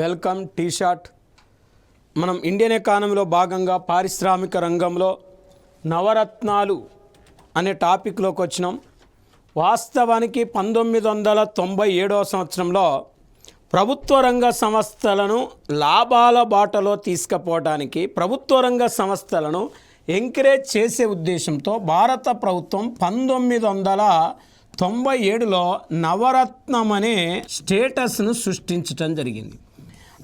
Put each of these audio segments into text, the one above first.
Welcome T SAT. మనం Indian ఎకానమీలో భాగంగా పారిశ్రామిక రంగంలో నవరత్నాలు అనే టాపిక్లోకి వచ్చినాం. వాస్తవానికి 1997వ సంవత్సరంలో ప్రభుత్వ రంగ సంస్థలను లాభాల బాటలో తీసుకుపోవడానికి, ప్రభుత్వ రంగ సంస్థలను ఎంకరేజ్ చేసే ఉద్దేశంతో భారత ప్రభుత్వం 1997లో నవరత్నం అనే స్టేటస్ను సృష్టించడం జరిగింది.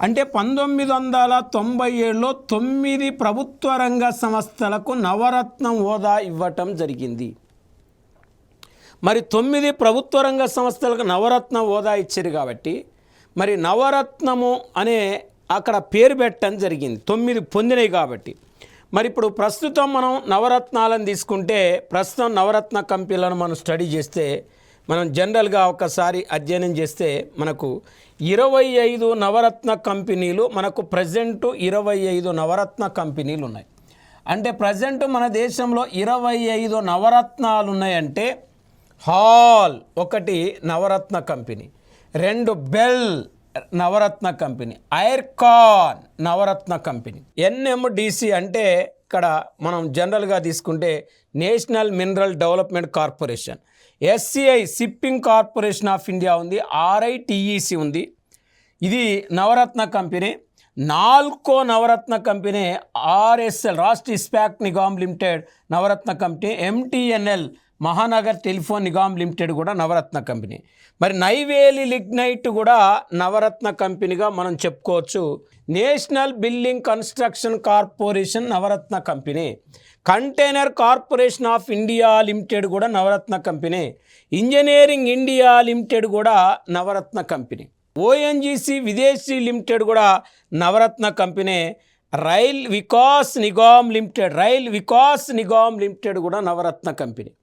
అంటే 1997లో 9 ప్రభుత్వ రంగ సంస్థలకు నవరత్నం హోదా ఇవ్వటం జరిగింది. మరి 9 ప్రభుత్వ రంగ సంస్థలకు నవరత్న హోదా ఇచ్చారు కాబట్టి మరి నవరత్నము అనే అక్కడ పేరు పెట్టడం జరిగింది, 9 పొందినవి కాబట్టి. మరి ఇప్పుడు ప్రస్తుతం మనం నవరత్నాలను తీసుకుంటే, ప్రస్తుతం నవరత్న కంపెనీలను మనం స్టడీ చేస్తే, మనం జనరల్గా ఒకసారి అధ్యయనం చేస్తే మనకు 25 నవరత్న కంపెనీలు, మనకు ప్రజెంటు 25 నవరత్న కంపెనీలు ఉన్నాయి. అంటే ప్రజెంట్ మన దేశంలో 25 నవరత్నాలు ఉన్నాయంటే, హాల్ ఒకటి Navratna company, 2 BEL Navratna company, Ircon Navratna company, NMDC అంటే ఇక్కడ మనం జనరల్గా తీసుకుంటే national mineral development corporation, SCI shipping corporation of India ఉంది, ఆర్ఐటిఈసి ఉంది, ఇది Navratna company. Nalco Navratna company, RSL Rashtriya Ispat Nigam limited Navratna company, MTNL Mahanagar telephone Nigam limited కూడా నవరత్న కంపెనీ. మరి నైవేలి లిగ్నైట్ కూడా నవరత్న కంపెనీగా మనం చెప్పుకోవచ్చు. National building construction corporation Navratna company, container corporation of India limited కూడా Navratna company, engineering India limited కూడా Navratna company, ONGC Videshi limited కూడా నవరత్న కంపెనీ, రైల్ వికాస్ నిగమ్ లిమిటెడ్ కూడా నవరత్న కంపెనీ.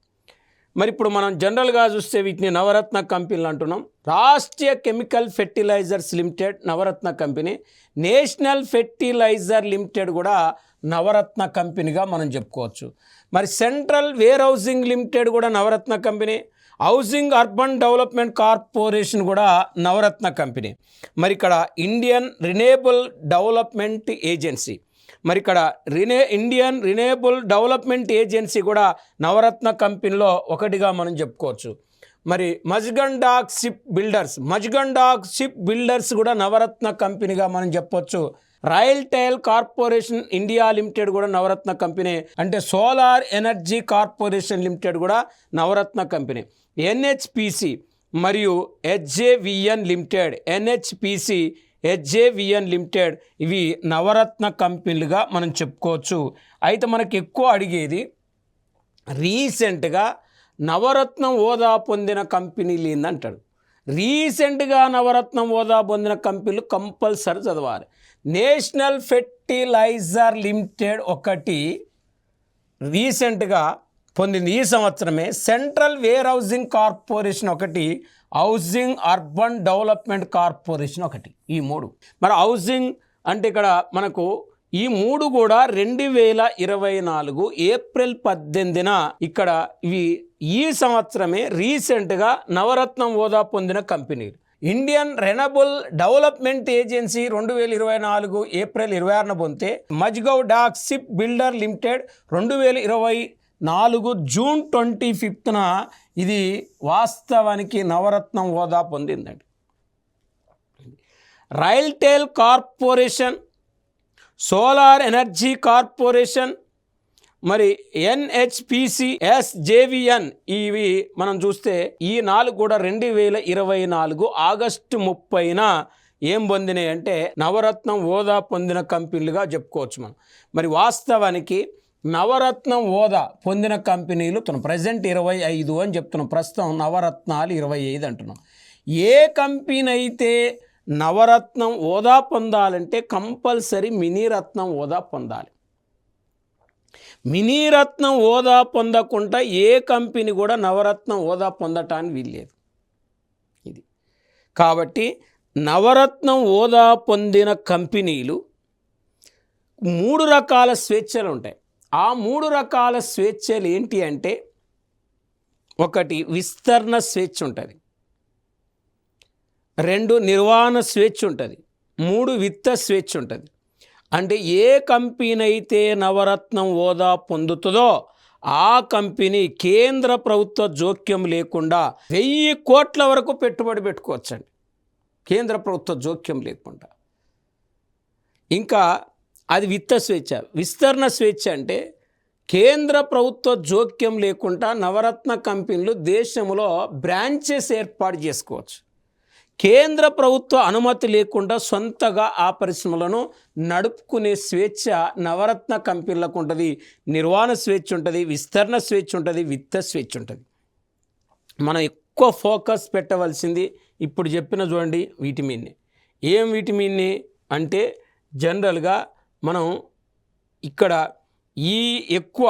మరి ఇప్పుడు మనం జనరల్గా చూస్తే వీటిని నవరత్న కంపెనీలు అంటున్నాం. Rashtriya chemical fertilisers limited Navratna company, national Fertilizer limited కూడా నవరత్న కంపెనీగా మనం చెప్పుకోవచ్చు. మరి సెంట్రల్ వేర్ హౌసింగ్ లిమిటెడ్ కూడా Navratna company, housing urban development corporation కూడా నవరత్న కంపెనీ. మరి ఇక్కడ ఇండియన్ రిన్యూయబుల్ డెవలప్మెంట్ ఏజెన్సీ, మరి ఇక్కడ ఇండియన్ రిన్యూయబుల్ డెవలప్మెంట్ ఏజెన్సీ కూడా నవరత్న కంపెనీలో ఒకటిగా మనం చెప్పుకోవచ్చు. మరి మజ్గండాక్ షిప్ బిల్డర్స్ కూడా నవరత్న కంపెనీగా మనం చెప్పొచ్చు. రైల్టెల్ కార్పొరేషన్ ఇండియా లిమిటెడ్ కూడా నవరత్న కంపెనీ, అంటే సోలార్ ఎనర్జీ కార్పొరేషన్ లిమిటెడ్ కూడా నవరత్న కంపెనీ. ఎన్హెచ్పిసి మరియు హెచ్జేవిఎన్ లిమిటెడ్ ఇవి నవరత్న కంపెనీలుగా మనం చెప్పుకోవచ్చు. అయితే మనకు ఎక్కువ అడిగేది రీసెంట్గా నవరత్నం హోదా పొందిన కంపెనీలు ఏందంటాడు. రీసెంట్గా నవరత్నం హోదా పొందిన కంపెనీలు కంపల్సరీ చదవాలి. నేషనల్ ఫెర్టిలైజర్ లిమిటెడ్ ఒకటి రీసెంట్గా పొందింది ఈ సంవత్సరమే. సెంట్రల్ వేర్ హౌసింగ్ కార్పొరేషన్ ఒకటి, హౌసింగ్ అర్బన్ డెవలప్మెంట్ కార్పొరేషన్ ఒకటి, ఈ 3. మరి హౌసింగ్ అంటే ఇక్కడ మనకు ఈ 3 కూడా 2024 ఏప్రిల్ 18న ఇక్కడ ఇవి ఈ సంవత్సరమే రీసెంట్గా నవరత్నం హోదా పొందిన కంపెనీలు. Indian renewable development agency 2024 April 26న పొందితే, Mazagon dock ship builder limited 2024 June 25న ఇది వాస్తవానికి నవరత్నం హోదా పొందిందండి. RailTel corporation, solar energy corporation, మరి ఎన్హెచ్పిసి, ఎస్జేవిఎన్ ఇవి మనం చూస్తే ఈ 4 కూడా 2024 ఆగస్టు 30న ఏం పొందినాయి అంటే నవరత్నం హోదా పొందిన కంపెనీలుగా చెప్పుకోవచ్చు మనం. మరి వాస్తవానికి నవరత్నం హోదా పొందిన కంపెనీలు ప్రజెంట్ 25 అని చెప్తున్నాం. ప్రస్తుతం నవరత్నాలు 25 అంటున్నాం. ఏ కంపెనీ అయితే నవరత్నం హోదా పొందాలంటే కంపల్సరీ మినీరత్నం హోదా పొందాలి. మినీరత్నం హోదా పొందకుండా ఏ కంపెనీ కూడా నవరత్నం హోదా పొందటానికి వీల్లేదు. ఇది కాబట్టి నవరత్నం హోదా పొందిన కంపెనీలు 3 రకాల స్వేచ్ఛలు ఉంటాయి. ఆ 3 రకాల స్వేచ్ఛలు ఏంటి అంటే, ఒకటి విస్తరణ స్వేచ్ఛ ఉంటుంది, 2 నిర్వహణ స్వేచ్ఛ ఉంటుంది, 3 విత్త స్వేచ్ఛ ఉంటుంది. అంటే ఏ కంపెనీ అయితే నవరత్నం హోదా పొందుతుందో ఆ కంపెనీ కేంద్ర ప్రభుత్వ జోక్యం లేకుండా 1000 కోట్ల వరకు పెట్టుబడి పెట్టుకోవచ్చండి, కేంద్ర ప్రభుత్వ జోక్యం లేకుండా. ఇంకా అది విత్త స్వేచ్ఛ. విస్తరణ స్వేచ్ఛ అంటే కేంద్ర ప్రభుత్వ జోక్యం లేకుండా నవరత్న కంపెనీలు దేశంలో బ్రాంచెస్ ఏర్పాటు చేసుకోవచ్చు. కేంద్ర ప్రభుత్వ అనుమతి లేకుండా సొంతగా ఆ పరిశ్రమలను నడుపుకునే స్వేచ్ఛ నవరత్న కంపెనీలకు ఉంటుంది. నిర్వహణ స్వేచ్ఛ ఉంటుంది, విస్తరణ స్వేచ్ఛ ఉంటుంది, విత్త స్వేచ్ఛ ఉంటుంది. మనం ఎక్కువ ఫోకస్ పెట్టవలసింది ఇప్పుడు చెప్పిన చూడండి వీటి మీదనే. ఏం వీటి మీదనే అంటే జనరల్గా మనం ఇక్కడ ఈ ఎక్కువ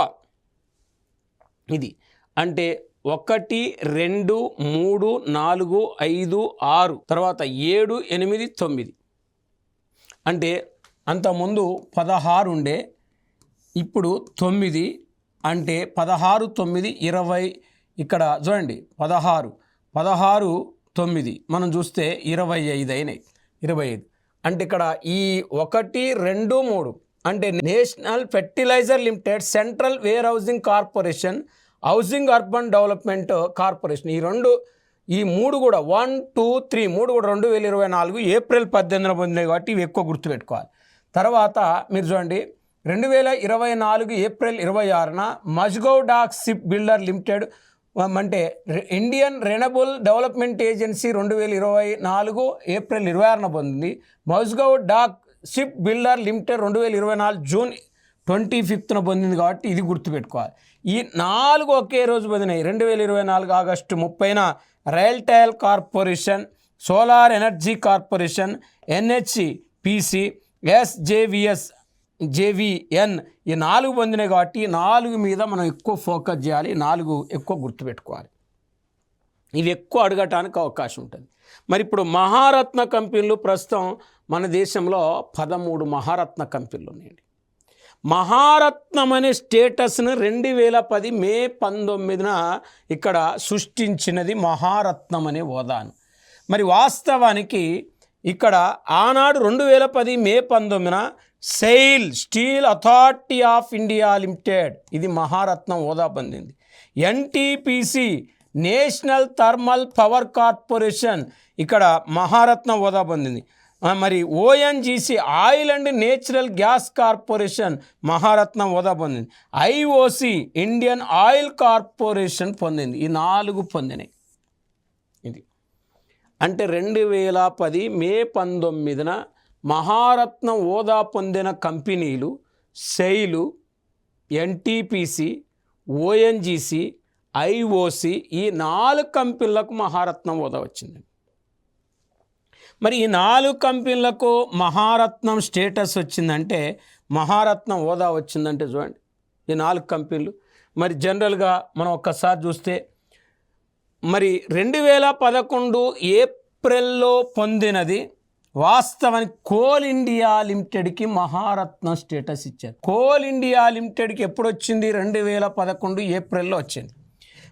ఇది అంటే 1, 2, 3, 4, 5, 6 తర్వాత 7, 8, 9 అంటే అంతకుముందు 16 ఉండే, ఇప్పుడు 9 అంటే 16, 9, 20. ఇక్కడ చూడండి 16, 9 మనం చూస్తే 25 అయినాయి. 25 అంటే ఇక్కడ ఈ 1, 2, 3 అంటే National Fertilizer Limited, Central Warehousing Corporation, Housing urban development Corporation, ఈ 3 కూడా 1, 2, 3 3 కూడా 2024 ఏప్రిల్ 18న పొందినాయి కాబట్టి ఇవి ఎక్కువ గుర్తుపెట్టుకోవాలి. తర్వాత మీరు చూడండి 2024 ఏప్రిల్ 26న Mazagon dock ship builder limited అంటే Indian renewable development agency 2024 April 26న పొందింది. Mazagon dock ship builder limited 2024 June 25న పొందింది కాబట్టి ఇది గుర్తుపెట్టుకోవాలి. ఈ 4 ఒకే రోజు పొందినాయి. 2024 ఆగస్టు 30న RailTel corporation, solar energy corporation, NHPC, SJVS, JVN ఈ 4 పొందినాయి కాబట్టి 4 మీద మనం ఎక్కువ ఫోకస్ చేయాలి, 4 ఎక్కువ గుర్తుపెట్టుకోవాలి. ఇవి ఎక్కువ అడగటానికి అవకాశం ఉంటుంది. మరి ఇప్పుడు మహారత్న కంపెనీలు ప్రస్తుతం మన దేశంలో 13 మహారత్న కంపెనీలు ఉన్నాయండి. మహారత్నం అనే స్టేటస్ను 2010 మే 19న ఇక్కడ సృష్టించినది మహారత్నం అనే హోదాను. మరి వాస్తవానికి ఇక్కడ ఆనాడు 2010 మే 19న SAIL steel authority of India limited ఇది మహారత్నం హోదా పొందింది. NTPC national thermal power corporation ఇక్కడ మహారత్నం హోదా పొందింది. మరి ONGC oil and natural gas corporation మహారత్నం హోదా పొందింది. IOC ఇండియన్ ఆయిల్ కార్పొరేషన్ పొందింది. ఈ 4 పొందినాయి. ఇది అంటే 2010 మే 19న మహారత్నం హోదా పొందిన కంపెనీలు సెయిలు, NTPC, ONGC, IOC ఈ 4 కంపెనీలకు మహారత్నం హోదా వచ్చింది. మరి ఈ 4 కంపెనీలకు మహారత్నం స్టేటస్ వచ్చిందంటే, మహారత్నం హోదా వచ్చిందంటే చూడండి ఈ 4 కంపెనీలు. మరి జనరల్గా మనం ఒక్కసారి చూస్తే మరి 2011 ఏప్రిల్లో పొందినది వాస్తవానికి కోల్ ఇండియా లిమిటెడ్కి మహారత్నం స్టేటస్ ఇచ్చారు. కోల్ ఇండియా లిమిటెడ్కి ఎప్పుడు వచ్చింది? 2011 ఏప్రిల్లో వచ్చింది.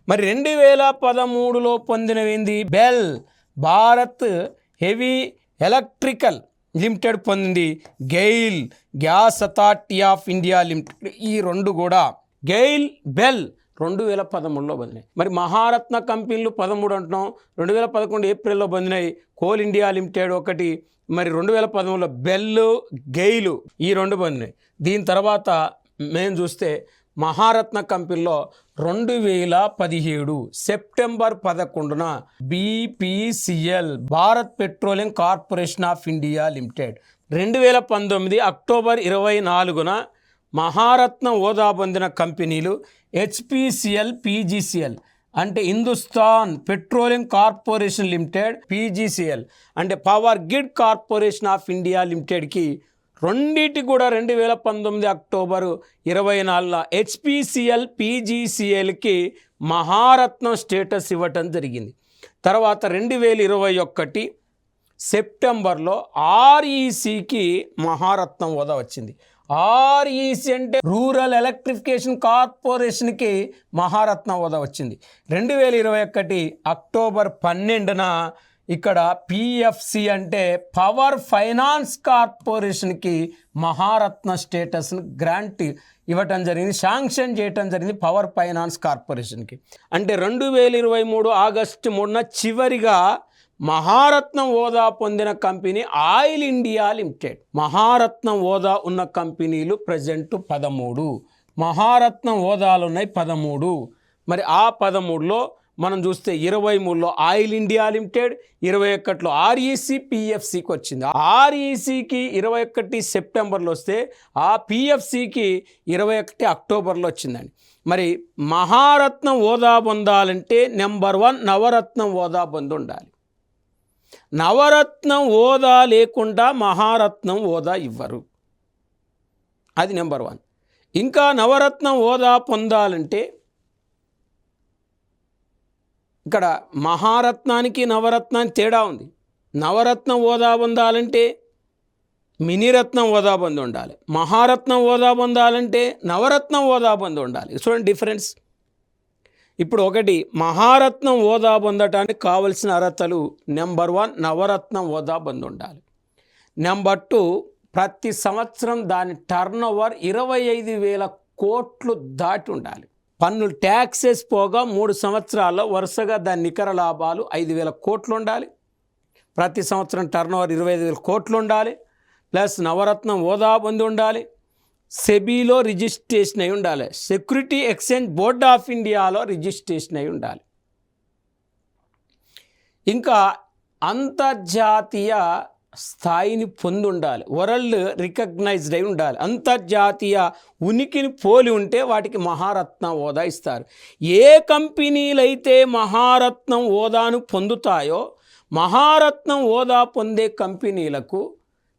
మరి 2013లో పొందినవింది BHEL Bharat heavy electrical limited పొందింది. GAIL gas authority of India limited ఈ 2 కూడా గెయిల్ బెల్ 2013లో పొందినాయి. మరి మహారత్న కంపెనీలు 13 అంటున్నాం, 2011 ఏప్రిల్లో పొందినాయి. కోల్ ఇండియా లిమిటెడ్ ఒకటి, మరి 2013లో బెల్ గెయిల్ ఈ 2 పొందినాయి. దీని తర్వాత మేము చూస్తే మహారత్న కంపెనీలో 2017 సెప్టెంబర్ 11న BPCL Bharat petroleum corporation of India limited, 2019 October 24న మహారత్నం హోదా పొందిన కంపెనీలు HPCL, PGCL అంటే Hindustan petroleum corporation limited, PGCL అంటే power grid corporation of India లిమిటెడ్కి రెండింటి కూడా 2019 అక్టోబర్ 24న HPCL, PGCLకి మహారత్నం స్టేటస్ ఇవ్వటం జరిగింది. తర్వాత 2021 సెప్టెంబర్లో RECకి మహారత్నం హోదా వచ్చింది. REC అంటే రూరల్ ఎలక్ట్రిఫికేషన్ కార్పొరేషన్కి మహారత్నం హోదా వచ్చింది. 2021 అక్టోబర్ 12న ఇక్కడ పిఎఫ్సి అంటే పవర్ ఫైనాన్స్ కార్పొరేషన్కి మహారత్న స్టేటస్ను గ్రాంట్ ఇవ్వటం జరిగింది, శాంక్షన్ చేయటం జరిగింది పవర్ ఫైనాన్స్ కార్పొరేషన్కి. అంటే 2023 ఆగస్టు 3న చివరిగా మహారత్నం హోదా పొందిన కంపెనీ ఆయిల్ ఇండియా లిమిటెడ్. మహారత్నం హోదా ఉన్న కంపెనీలు ప్రజెంట్ 13, మహారత్నం హోదాలు ఉన్నాయి 13. మరి ఆ 13లో మనం చూస్తే 23లో ఆయిల్ ఇండియా లిమిటెడ్, 21లో ఆర్ఈసి పిఎఫ్సికి వచ్చింది. ఆర్ఈసికి 21 సెప్టెంబర్లో వస్తే ఆ పిఎఫ్సికి 21 అక్టోబర్లో వచ్చిందండి. మరి మహారత్నం హోదా పొందాలంటే నెంబర్ 1 నవరత్నం హోదా పొంది ఉండాలి. నవరత్నం హోదా లేకుండా మహారత్నం హోదా ఇవ్వరు, అది నెంబర్ 1. ఇంకా నవరత్నం హోదా పొందాలంటే ఇక్కడ మహారత్నానికి నవరత్నానికి తేడా ఉంది. నవరత్నం హోదా పొందాలంటే మినీరత్నం హోదా పొంది ఉండాలి, మహారత్నం హోదా పొందాలంటే నవరత్నం హోదా పొంది ఉండాలి. చూడండి డిఫరెన్స్. ఇప్పుడు ఒకటి, మహారత్నం హోదా పొందటానికి కావలసిన అర్హతలు నెంబర్ 1 నవరత్నం హోదా పొంది ఉండాలి. నెంబర్ 2 ప్రతి సంవత్సరం దాని టర్న్ ఓవర్ 25,000 కోట్లు దాటి ఉండాలి. పన్నులు ట్యాక్సెస్ పోగా 3 సంవత్సరాల్లో వరుసగా దాని నికర లాభాలు 5,000 కోట్లు ఉండాలి. ప్రతి సంవత్సరం టర్న్ ఓవర్ 25,000 కోట్లు ఉండాలి. ప్లస్ నవరత్నం హోదా పొంది ఉండాలి. సెబీలో రిజిస్ట్రేషన్ అయి ఉండాలి. సెక్యూరిటీ ఎక్స్చేంజ్ బోర్డ్ ఆఫ్ ఇండియాలో రిజిస్ట్రేషన్ అయి ఉండాలి. ఇంకా అంతర్జాతీయ స్థాయిని పొంది ఉండాలి, వరల్డ్ రికగ్నైజ్డ్ అయి ఉండాలి. అంతర్జాతీయ ఉనికిని పోలి ఉంటే వాటికి మహారత్నం హోదా ఇస్తారు. ఏ కంపెనీలైతే మహారత్నం హోదాను పొందుతాయో మహారత్నం హోదా పొందే కంపెనీలకు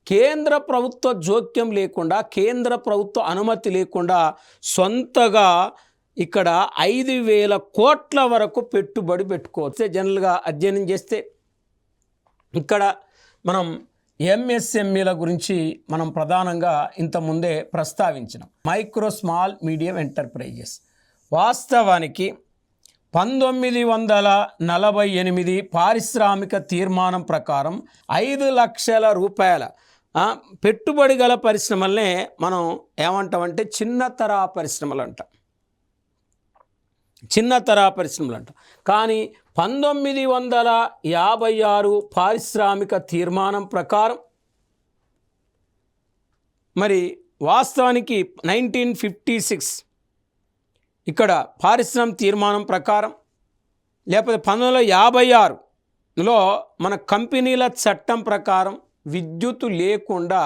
కేంద్ర ప్రభుత్వ జోక్యం లేకుండా, కేంద్ర ప్రభుత్వ అనుమతి లేకుండా సొంతగా ఇక్కడ 5,000 కోట్ల వరకు పెట్టుబడి పెట్టుకోవచ్చు. జనరల్గా అధ్యయనం చేస్తే ఇక్కడ మనం ఎంఎస్ఎంఈల గురించి మనం ప్రధానంగా ఇంతకుముందే ప్రస్తావించినాం. మైక్రో స్మాల్ మీడియం ఎంటర్ప్రైజెస్ వాస్తవానికి 1948 పారిశ్రామిక తీర్మానం ప్రకారం 5 లక్షల రూపాయల పెట్టుబడి గల పరిశ్రమలనే మనం ఏమంటామంటే చిన్న తరహా పరిశ్రమలు అంటాం, చిన్న తరహా పరిశ్రమలు అంటాం. కానీ 1956 పారిశ్రామిక తీర్మానం ప్రకారం మరి వాస్తవానికి 1956 ఇక్కడ పారిశ్రామిక తీర్మానం ప్రకారం లేకపోతే 1956లో మన కంపెనీల చట్టం ప్రకారం విద్యుత్ లేకుండా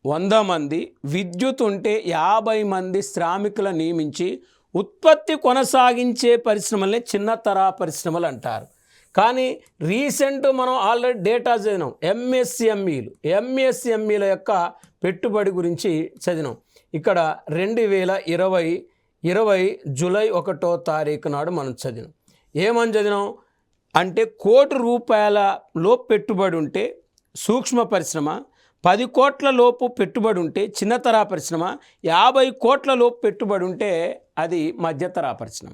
100 మంది, విద్యుత్ ఉంటే 50 మంది శ్రామికులను నియమించి ఉత్పత్తి కొనసాగించే పరిశ్రమలనే చిన్న తరహా పరిశ్రమలు అంటారు. కానీ రీసెంట్ మనం ఆల్రెడీ డేటా చదివినాం, ఎంఎస్ఎంఈల యొక్క పెట్టుబడి గురించి చదివినాం. ఇక్కడ 2020 జూలై 1వ తారీఖు నాడు మనం చదివినాం. ఏమని చదివినాం అంటే ₹1,00,00,000 లోపు పెట్టుబడి ఉంటే సూక్ష్మ పరిశ్రమ, 10 కోట్ల లోపు పెట్టుబడి ఉంటే చిన్న తరహా పరిశ్రమ, 50 కోట్ల లోపు పెట్టుబడి ఉంటే అది మధ్య తరహా పరిశ్రమ.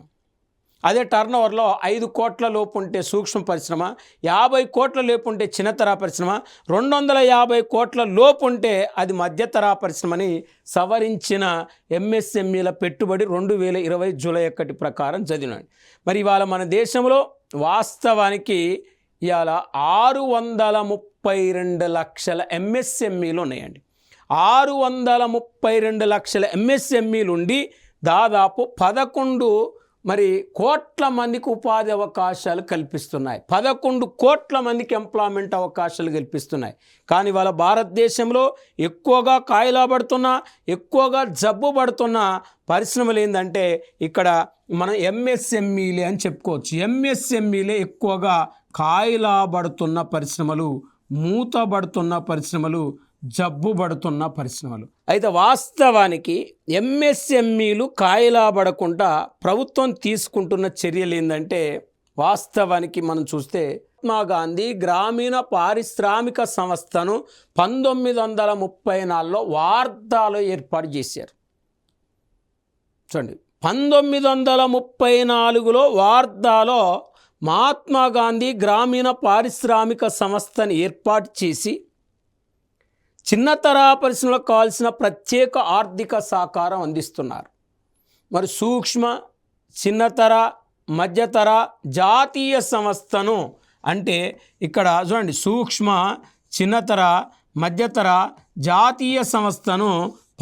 అదే టర్న్ ఓవర్లో 5 కోట్ల లోపు ఉంటే సూక్ష్మ పరిశ్రమ, 50 కోట్ల లోపు ఉంటే చిన్న తరహా పరిశ్రమ, 250 కోట్ల లోపు ఉంటే అది మధ్య తరహా పరిశ్రమని సవరించిన ఎంఎస్ఎంఈల పెట్టుబడి 2020 జూలై 1 ప్రకారం చదివినాడు. మరి ఇవాళ మన దేశంలో వాస్తవానికి ఇవాళ 632 లక్షల ఎంఎస్ఎంఈలు ఉన్నాయండి. 632 లక్షల ఎంఎస్ఎంఈలు ఉండి దాదాపు 11 కోట్ల మందికి ఉపాధి అవకాశాలు కల్పిస్తున్నాయి. 11 కోట్ల మందికి ఎంప్లాయ్మెంట్ అవకాశాలు కల్పిస్తున్నాయి. కానీ వాళ్ళ భారతదేశంలో ఎక్కువగా కాయిలా పడుతున్న, ఎక్కువగా జబ్బు పడుతున్న పరిశ్రమలు ఏంటంటే ఇక్కడ మనం ఎంఎస్ఎంఈలే అని చెప్పుకోవచ్చు. ఎంఎస్ఎంఈలే ఎక్కువగా కాయిలా పడుతున్న పరిశ్రమలు, మూతబడుతున్న పరిశ్రమలు, జబ్బు పడుతున్న పరిశ్రమలు. అయితే వాస్తవానికి ఎంఎస్ఎంఈలు కాయిలా పడకుండా ప్రభుత్వం తీసుకుంటున్న చర్యలు ఏంటంటే వాస్తవానికి మనం చూస్తే మహాత్మా గాంధీ గ్రామీణ పారిశ్రామిక సంస్థను 1934లో వార్ధాలో ఏర్పాటు చేశారు. చూడండి, 1934లో వార్ధాలో మహాత్మా గాంధీ గ్రామీణ పారిశ్రామిక సంస్థను ఏర్పాటు చేసి చిన్నతర పరిశ్రమలకు కావాల్సిన ప్రత్యేక ఆర్థిక సహకారం అందిస్తున్నారు. మరి సూక్ష్మ, చిన్నతర, మధ్యతర జాతీయ సంస్థను అంటే ఇక్కడ చూడండి, సూక్ష్మ, చిన్నతర, మధ్యతర జాతీయ సంస్థను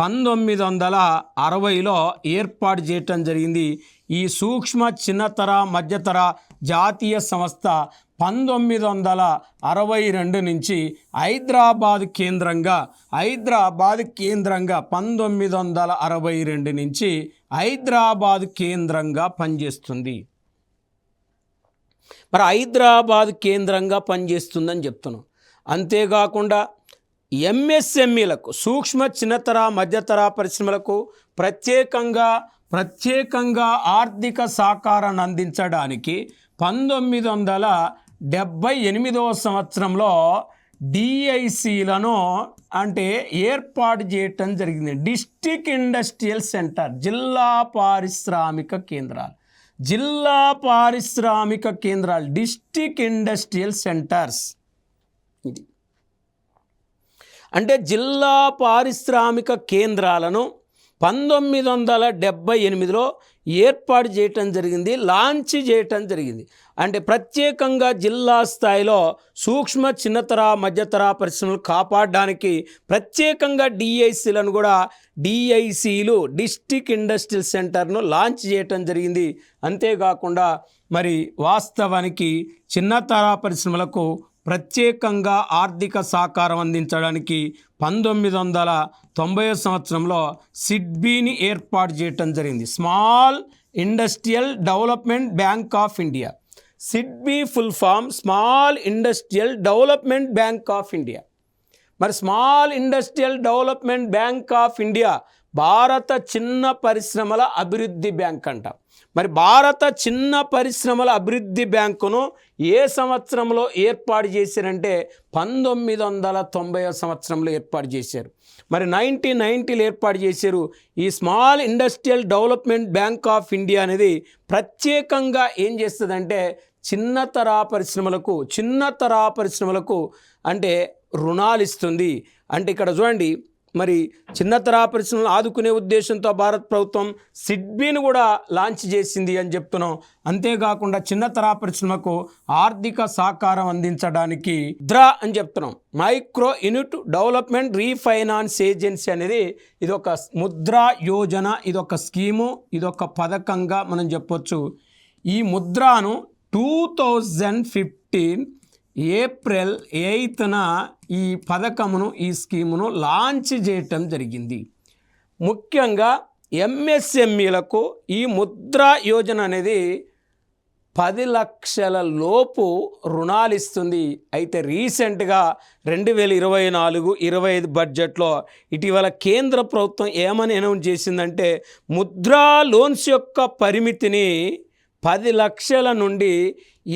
1960లో ఏర్పాటు చేయటం జరిగింది. ఈ సూక్ష్మ, చిన్నతర, మధ్యతర జాతీయ సంస్థ 1962 నుంచి హైదరాబాద్ కేంద్రంగా 1962 నుంచి హైదరాబాద్ కేంద్రంగా పనిచేస్తుంది. మరి హైదరాబాద్ కేంద్రంగా పనిచేస్తుందని చెప్తున్నాం. అంతేకాకుండా ఎంఎస్ఎంఈలకు, సూక్ష్మ, చిన్నతర, మధ్యతర పరిశ్రమలకు ప్రత్యేకంగా ఆర్థిక సహకారాన్ని అందించడానికి 1978వ సంవత్సరంలో డిఐసిలను అంటే ఏర్పాటు చేయటం జరిగింది. డిస్ట్రిక్ట్ ఇండస్ట్రియల్ సెంటర్, జిల్లా పారిశ్రామిక కేంద్రాలు, డిస్ట్రిక్ట్ ఇండస్ట్రియల్ సెంటర్స్. ఇది అంటే జిల్లా పారిశ్రామిక కేంద్రాలను 1978లో ఏర్పాటు చేయటం జరిగింది, లాంచ్ చేయటం జరిగింది. అంటే ప్రత్యేకంగా జిల్లా స్థాయిలో సూక్ష్మ, చిన్నతర, మధ్యతర పరిశ్రమలు కాపాడడానికి ప్రత్యేకంగా డిఐసిలను కూడా డిస్ట్రిక్ట్ ఇండస్ట్రియల్ సెంటర్ను లాంచ్ చేయటం జరిగింది. అంతేకాకుండా మరి వాస్తవానికి చిన్నతర పరిశ్రమలకు ప్రత్యేకంగా ఆర్థిక సహకారం అందించడానికి 1990 సంవత్సరంలో సిడ్బీని ఏర్పాటు చేయటం జరిగింది. Small industrial development bank of India. SIDBI full form small industrial development bank of India. మరి small industrial development bank of India భారత చిన్న పరిశ్రమల అభివృద్ధి బ్యాంక్ అంట. మరి భారత చిన్న పరిశ్రమల అభివృద్ధి బ్యాంకును ఏ సంవత్సరంలో ఏర్పాటు చేశారంటే 1990 సంవత్సరంలో ఏర్పాటు చేశారు. మరి 1990లో ఏర్పాటు చేశారు. ఈ small industrial development bank of India అనేది ప్రత్యేకంగా ఏం చేస్తుందంటే చిన్నతర పరిశ్రమలకు అంటే రుణాలు ఇస్తుంది. అంటే ఇక్కడ చూడండి, మరి చిన్నతర పరిశ్రమలను ఆదుకునే ఉద్దేశంతో భారత ప్రభుత్వం సిడ్బీని కూడా లాంచ్ చేసింది అని చెప్తున్నాం. అంతేకాకుండా చిన్నతర పరిశ్రమకు ఆర్థిక సహకారం అందించడానికి ముద్రా అని చెప్తున్నాం. Micro unit development refinance agency అనేది ఇదొక ముద్రా యోజన, ఇదొక స్కీము, ఇదొక పథకంగా మనం చెప్పొచ్చు. ఈ ముద్రాను 2015 ఏప్రిల్ 8న ఈ పథకమును, ఈ స్కీమును లాంచ్ చేయటం జరిగింది. ముఖ్యంగా ఎంఎస్ఎంఈలకు ఈ ముద్రా యోజన అనేది 10 లక్షల లోపు రుణాలు ఇస్తుంది. అయితే రీసెంట్గా 2024-25 బడ్జెట్లో ఇటీవల కేంద్ర ప్రభుత్వం ఏమని అనౌన్స్ చేసిందంటే ముద్రా లోన్స్ యొక్క పరిమితిని 10 లక్షల నుండి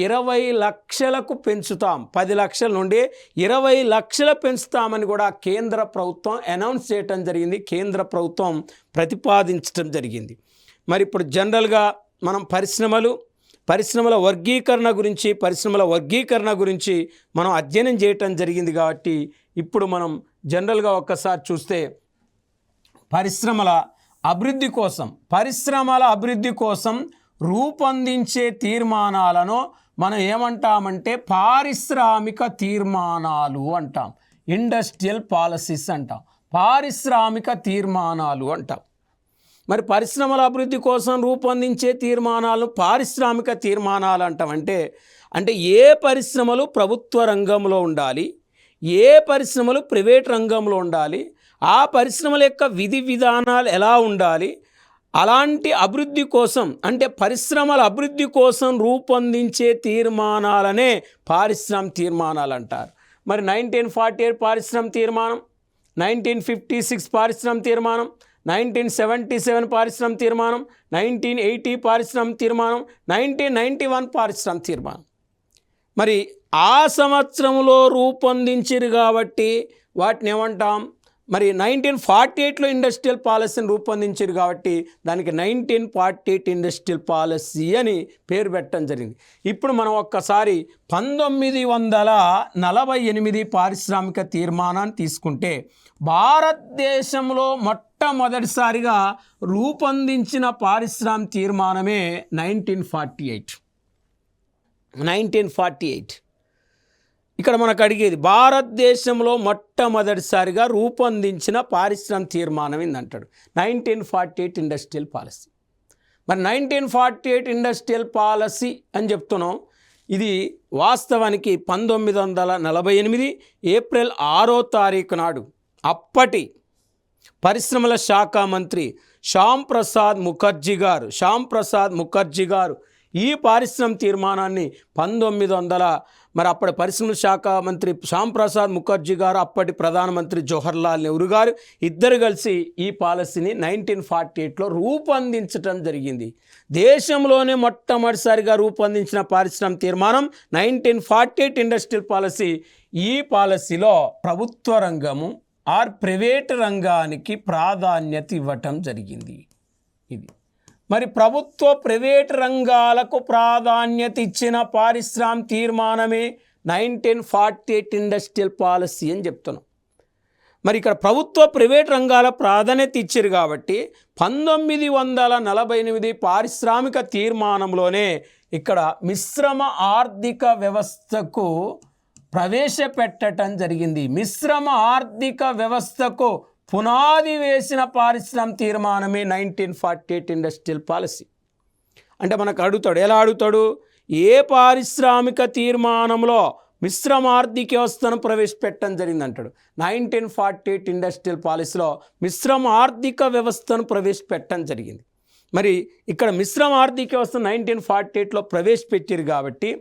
20 లక్షలకు పెంచుతాం, 10 లక్షల నుండి 20 లక్షలు పెంచుతామని కూడా కేంద్ర ప్రభుత్వం అనౌన్స్ చేయటం జరిగింది, కేంద్ర ప్రభుత్వం ప్రతిపాదించడం జరిగింది. మరి ఇప్పుడు జనరల్గా మనం పరిశ్రమల వర్గీకరణ గురించి మనం అధ్యయనం చేయటం జరిగింది. కాబట్టి ఇప్పుడు మనం జనరల్గా ఒక్కసారి చూస్తే పరిశ్రమల అభివృద్ధి కోసం రూపొందించే తీర్మానాలను మనం ఏమంటామంటే పారిశ్రామిక తీర్మానాలు అంటాం. ఇండస్ట్రియల్ పాలసీస్ అంటాం, పారిశ్రామిక తీర్మానాలు అంటాం. మరి పరిశ్రమల అభివృద్ధి కోసం రూపొందించే తీర్మానాలు పారిశ్రామిక తీర్మానాలు అంటాం. అంటే ఏ పరిశ్రమలు ప్రభుత్వ రంగంలో ఉండాలి, ఏ పరిశ్రమలు ప్రైవేట్ రంగంలో ఉండాలి, ఆ పరిశ్రమల యొక్క విధి విధానాలు ఎలా ఉండాలి, అలాంటి అభివృద్ధి కోసం అంటే పరిశ్రమల అభివృద్ధి కోసం రూపొందించే తీర్మానాలనే పారిశ్రామిక తీర్మానాలు అంటారు. మరి 1948 పారిశ్రామిక తీర్మానం, 1956 పారిశ్రామిక తీర్మానం, 1977 పారిశ్రామిక తీర్మానం, 1980 పారిశ్రామిక తీర్మానం, 1991 పారిశ్రామిక తీర్మానం. మరి ఆ సంవత్సరంలో రూపొందించారు కాబట్టి వాటిని ఏమంటాం? మరి 1948లో ఇండస్ట్రియల్ పాలసీని రూపొందించారు కాబట్టి దానికి 1948 ఇండస్ట్రియల్ పాలసీ అని పేరు పెట్టడం జరిగింది. ఇప్పుడు మనం ఒక్కసారి 1948 పారిశ్రామిక తీర్మానాన్ని తీసుకుంటే భారతదేశంలో మొట్టమొదటిసారిగా రూపొందించిన పారిశ్రామిక తీర్మానమే 1948. ఇక్కడ మనకు అడిగేది భారతదేశంలో మొట్టమొదటిసారిగా రూపొందించిన పారిశ్రామిక తీర్మానం ఏందంటాడు. 1948 ఇండస్ట్రియల్ పాలసీ. మరి 1948 ఇండస్ట్రియల్ పాలసీ అని చెప్తున్నాం. ఇది వాస్తవానికి 1948 ఏప్రిల్ 6వ తారీఖు నాడు అప్పటి పరిశ్రమల శాఖ మంత్రి శ్యామ్ ప్రసాద్ ముఖర్జీ గారు ఈ పారిశ్రామిక తీర్మానాన్ని 1900 మరి అప్పటి పరిశ్రమల శాఖ మంత్రి శ్యామ్ ప్రసాద్ ముఖర్జీ గారు, అప్పటి ప్రధానమంత్రి జవహర్లాల్ నెహ్రూ గారు ఇద్దరు కలిసి ఈ పాలసీని 1948లో రూపొందించడం జరిగింది. దేశంలోనే మొట్టమొదటిసారిగా రూపొందించిన పారిశ్రామిక తీర్మానం 1948 ఇండస్ట్రియల్ పాలసీ. ఈ పాలసీలో ప్రభుత్వ రంగము ఆర్ ప్రైవేట్ రంగానికి ప్రాధాన్యత ఇవ్వటం జరిగింది. ఇది మరి ప్రభుత్వ ప్రైవేట్ రంగాలకు ప్రాధాన్యత ఇచ్చిన పారిశ్రామిక తీర్మానమే 1948 ఇండస్ట్రియల్ పాలసీ అని చెప్తున్నాం. మరి ఇక్కడ ప్రభుత్వ ప్రైవేట్ రంగాల ప్రాధాన్యత ఇచ్చారు కాబట్టి 1948 పారిశ్రామిక తీర్మానంలోనే ఇక్కడ మిశ్రమ ఆర్థిక వ్యవస్థకు ప్రవేశపెట్టడం జరిగింది. మిశ్రమ ఆర్థిక వ్యవస్థకు పునాది వేసిన పారిశ్రామిక తీర్మానమే 1948 ఇండస్ట్రియల్ పాలసీ. అంటే మనకు అడుగుతాడు, ఎలా అడుగుతాడు, ఏ పారిశ్రామిక తీర్మానంలో మిశ్రమ ఆర్థిక వ్యవస్థను ప్రవేశపెట్టడం జరిగింది అంటాడు. 1948 ఇండస్ట్రియల్ పాలసీలో మిశ్రమ ఆర్థిక వ్యవస్థను ప్రవేశపెట్టడం జరిగింది. మరి ఇక్కడ మిశ్రమ ఆర్థిక వ్యవస్థ 1948లో ప్రవేశపెట్టారు కాబట్టి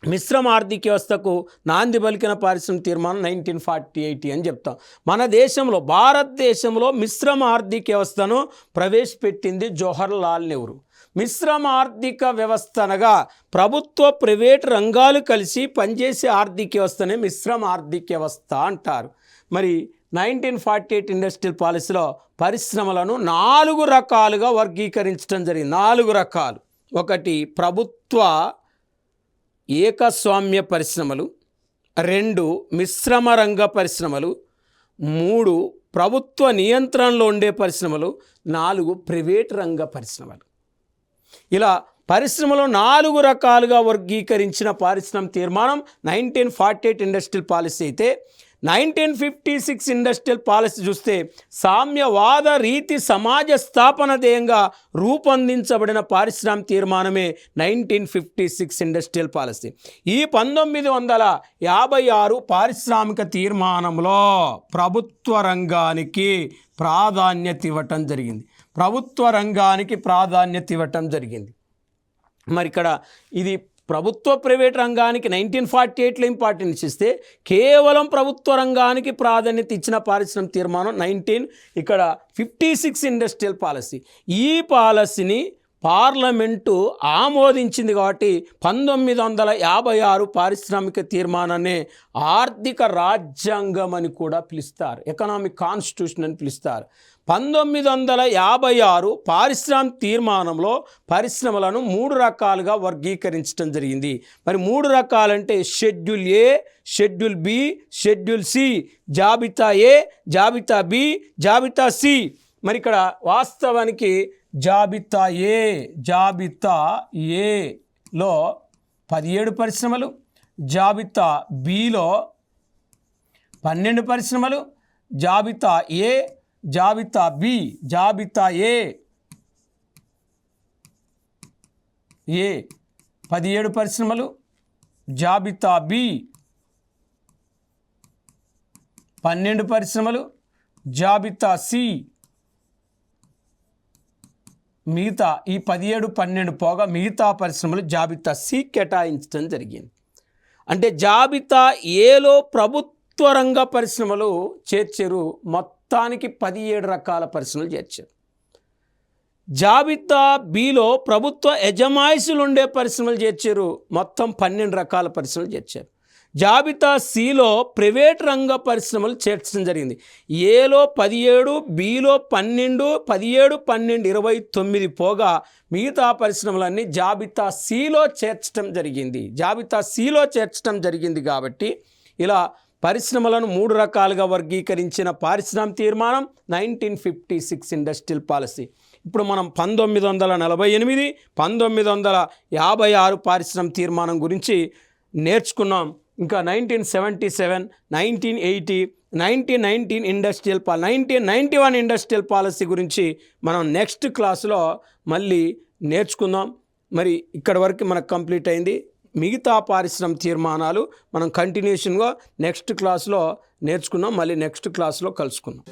మిశ్రమ ఆర్థిక వ్యవస్థకు నాంది పలికిన పారిశ్రామిక తీర్మానం 1948 అని చెప్తాం. మన దేశంలో భారతదేశంలో మిశ్రమ ఆర్థిక వ్యవస్థను ప్రవేశపెట్టింది జవహర్లాల్ నెహ్రూ. మిశ్రమ ఆర్థిక వ్యవస్థ అనగా ప్రభుత్వ ప్రైవేట్ రంగాలు కలిసి పనిచేసే ఆర్థిక వ్యవస్థనే మిశ్రమ ఆర్థిక వ్యవస్థ అంటారు. మరి 1948 ఇండస్ట్రియల్ పాలసీలో పరిశ్రమలను 4 రకాలుగా వర్గీకరించడం జరిగింది. 4 రకాలు. ఒకటి ప్రభుత్వ ఏకస్వామ్య పరిశ్రమలు, 2 మిశ్రమ రంగ పరిశ్రమలు, 3 ప్రభుత్వ నియంత్రణలో ఉండే పరిశ్రమలు, 4 ప్రైవేట్ రంగ పరిశ్రమలు. ఇలా పరిశ్రమలో 4 రకాలుగా వర్గీకరించిన పారిశ్రామిక తీర్మానం 1948 ఇండస్ట్రియల్ పాలసీ అయితే 1956 ఇండస్ట్రియల్ పాలసీ చూస్తే సామ్యవాద రీతి సమాజ స్థాపన ధ్యేయంగా రూపొందించబడిన పారిశ్రామిక తీర్మానమే 1956 ఇండస్ట్రియల్ పాలసీ. ఈ 1956 పారిశ్రామిక తీర్మానంలో ప్రభుత్వ రంగానికి ప్రాధాన్యత ఇవ్వటం జరిగింది. మరి ఇక్కడ ఇది ప్రభుత్వ ప్రైవేట్ రంగానికి 1948లో ఇంపార్టెన్స్ ఇస్తే కేవలం ప్రభుత్వ రంగానికి ప్రాధాన్యత ఇచ్చిన పారిశ్రామిక తీర్మానం 1956 ఇండస్ట్రియల్ పాలసీ. ఈ పాలసీని పార్లమెంటు ఆమోదించింది కాబట్టి 1956 పారిశ్రామిక తీర్మానాన్ని ఆర్థిక రాజ్యాంగం అని కూడా పిలుస్తారు, ఎకనామిక్ కాన్స్టిట్యూషన్ అని పిలుస్తారు. 1956 పారిశ్రామిక తీర్మానంలో పరిశ్రమలను 3 రకాలుగా వర్గీకరించడం జరిగింది. మరి 3 రకాలంటే షెడ్యూల్ ఏ, షెడ్యూల్ బి, షెడ్యూల్ సి. జాబితా ఏ, జాబితా బి, జాబితా సి. మరి ఇక్కడ వాస్తవానికి జాబితా ఏలో 17 పరిశ్రమలు, జాబితా బిలో 12 పరిశ్రమలు, జాబితా ఏ, జాబితా బి, జాబితా ఏ 17 పరిశ్రమలు, జాబితా బి 12 పరిశ్రమలు, జాబితా సి మిగతా ఈ 17, 12 పోగా మిగతా పరిశ్రమలు జాబితా సి కేటాయించడం జరిగింది. అంటే జాబితా ఏలో ప్రభుత్వ రంగ పరిశ్రమలు చేర్చారు, మొత్తానికి 17 రకాల పరిశ్రమలు చేర్చారు. జాబితా బిలో ప్రభుత్వ యజమాయిషులు ఉండే పరిశ్రమలు చేర్చారు, మొత్తం 12 రకాల పరిశ్రమలు చేర్చారు. జాబితా సిలో ప్రైవేట్ రంగ పరిశ్రమలు చేర్చడం జరిగింది. ఏలో 17, బిలో 12, 17, 12, 29 పోగా మిగతా పరిశ్రమలన్నీ జాబితా సిలో చేర్చడం జరిగింది. కాబట్టి ఇలా పరిశ్రమలను 3 రకాలుగా వర్గీకరించిన పారిశ్రామిక తీర్మానం 1956 ఇండస్ట్రియల్ పాలసీ. ఇప్పుడు మనం 1948, 1956 పారిశ్రామిక తీర్మానం గురించి నేర్చుకున్నాం. ఇంకా 1977, 1980, 1919 1991 ఇండస్ట్రియల్ పాలసీ గురించి మనం నెక్స్ట్ క్లాసులో మళ్ళీ నేర్చుకుందాం. మరి ఇక్కడి వరకు మనకు కంప్లీట్ అయింది. మిగతా పారిశ్రామిక తీర్మానాలు మనం కంటిన్యూషన్గా నెక్స్ట్ క్లాస్లో నేర్చుకున్నాం. మళ్ళీ నెక్స్ట్ క్లాస్లో కలుసుకుందాం.